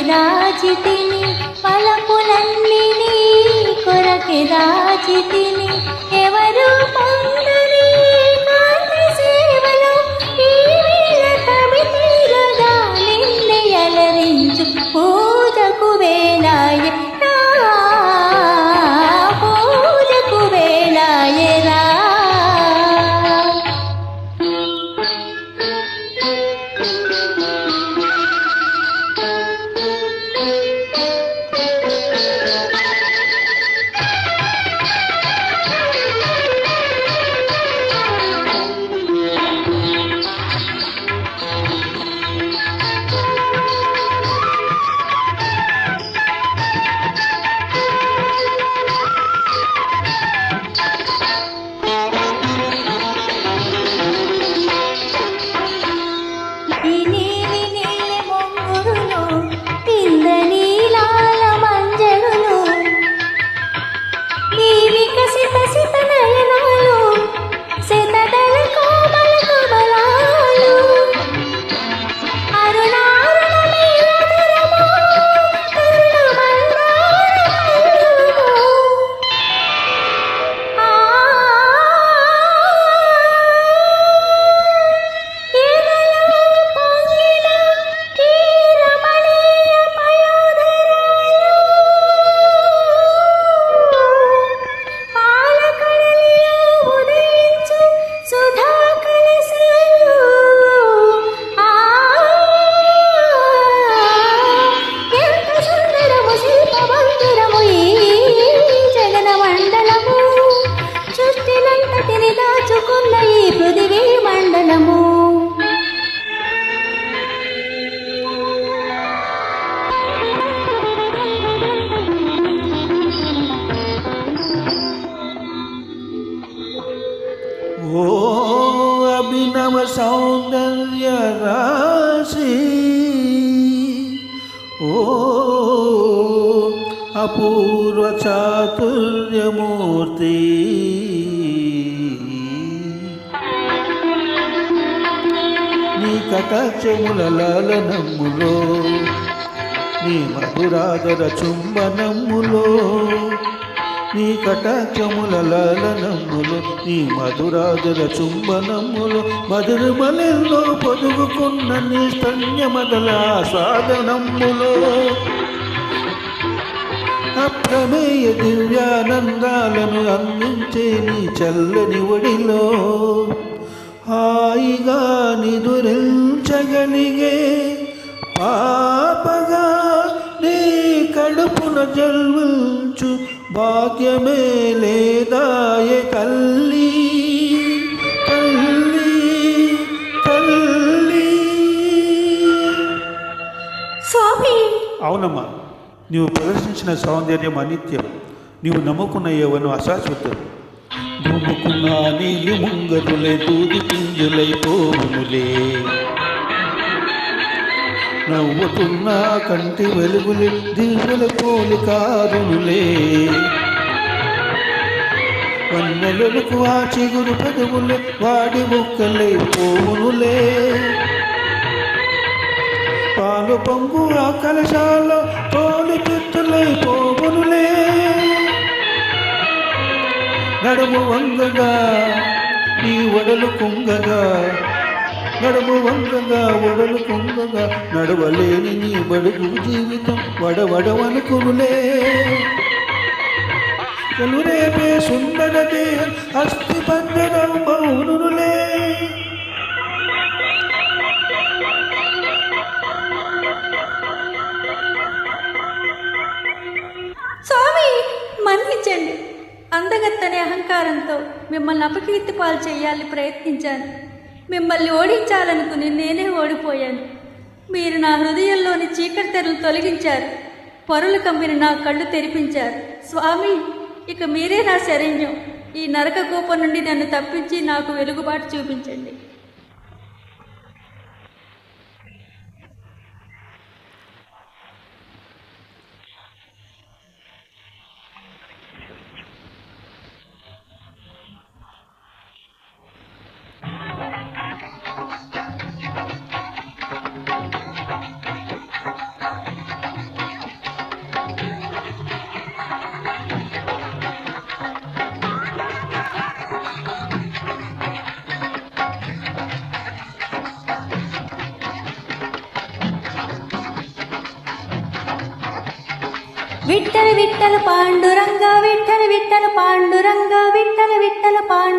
దాచితిని పలపులన్నీ నీ కొరకే దాచితిని ఎవరు పొందని కాంతి సేవలో ఈ వేళ తమి తీరగా నిన్నే అలరించు పూజకు వేళాయె నా పూజకు వేళాయె రా. దాచుకున్న ఈ పృథివీ మండలము ఓ అభినవ సౌందర్య రాశి, ఓ అపూర్వ చాతుర్యమూర్తి, నీ కటాక్షముల లాలనమ్ములో, నీ మధురాదర చుంబనమ్ములో, నీ కటాక్షముల లాలనమ్ములో, నీ మధురాదర చుంబనమ్ములో, మధురమలెల్లో పొదుగుకున్న నీ స్తన్యమదల సాధనమ్ములో, అప్రమేయ దివ్యానందాలను అందించే నీ చల్లని ఒడిలో హాయిగా నిదురించగలిగే పాపగా నీ కడుపున జల్వించు భాగ్యమే లేదాయే తల్లి తల్లి తల్లి. స్వామి, అవునమ్మా, నీవు ప్రదర్శించిన సౌందర్యం అనిత్యం, నీవు నమ్ముకున్న యవ్వనం అశాశ్వతం. భూముకున్న నీలి ముంగరులే దూది పింజులైపోవునులే, నవ్వుతున్న కంటి వెలుగులే దివ్యుల పోలికారునులే, వన్నెలకు ఆ చిగురు పెదవులే వాడి ముక్కలై పోవునులే, పాలు పొంగు ఆ కలశాల తోలి పెట్టులై పోవునులే, నడుము వంగగా నీ ఒడలు కుంగగా, నడుము వంగగా ఒడలు కుంగగా, నడవలేని నీ బడుగు జీవితం వడవడవనుకునులే, రేపే సుందరదే అస్థి పంజరం మౌనులే. స్వామి, మన్నించండి. అందగత్తనే అహంకారంతో మిమ్మల్ని అపకీర్తి పాలు చేయాలని ప్రయత్నించాను. మిమ్మల్ని ఓడించాలనుకుని నేనే ఓడిపోయాను. మీరు నా హృదయంలోని చీకటి తెరలు తొలగించారు. పొరలు కమ్మిన నా కళ్ళు తెరిపించారు. స్వామి, ఇక మీరే నా శరణ్యం. ఈ నరక కూపం నుండి నన్ను తప్పించి నాకు వెలుగుబాటు చూపించండి. విఠల విఠల పాండురంగ విఠల విఠల పాండురంగ విఠల విఠల పాండు